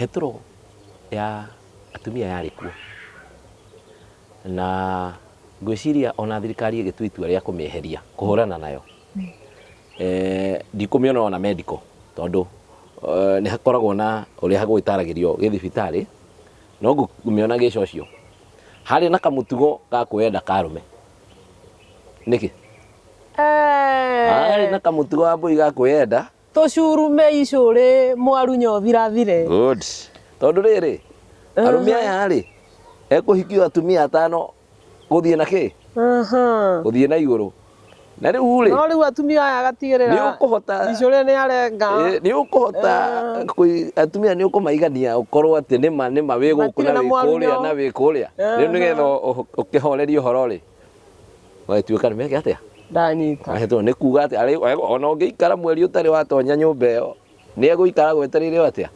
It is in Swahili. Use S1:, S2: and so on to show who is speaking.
S1: Heturo ya atumia yarĩ kuo na ngwĩciria ona thirikari ĩgĩtua itua rĩa kũmĩeheria kũhũrana nayo ndikũmĩona ona medical tondũ nĩ hakoragwo na ũrĩa gũgĩtaragĩrio gĩthibitarĩ no ngũmĩona gĩcocio harĩ na kamũtugo ga kwenda karũme nĩkĩ harĩ na kamũtugo wa mbũi ga kwenda
S2: tũcurume icũrĩ mwarunyo thirathire
S1: good tondũ rĩrĩ arũme aya rĩ ekũhikio atumia atano gũthiĩ na kĩ gũthiĩ na igũrũ na rĩu rĩ
S2: no rĩu atumia aya gatigĩrĩra
S1: nĩ ũkũhota
S2: icũrĩ nĩ arenga
S1: nĩ ũkũhota atumia nĩ ũkũmaigania ũkorwo atĩ nĩma wĩ gũkũ na wĩ kũrĩa na wĩ kũrĩa rĩu nĩgetha ũkĩhorerie ũhoro rĩ wagĩtuĩka nĩ meke atĩa
S2: ndanyita
S1: Heturo nĩ kuga atĩ ona ũngĩikara mweri ũtarĩ watonya nyũmba ĩyo nĩ egũikara gwetereire atĩa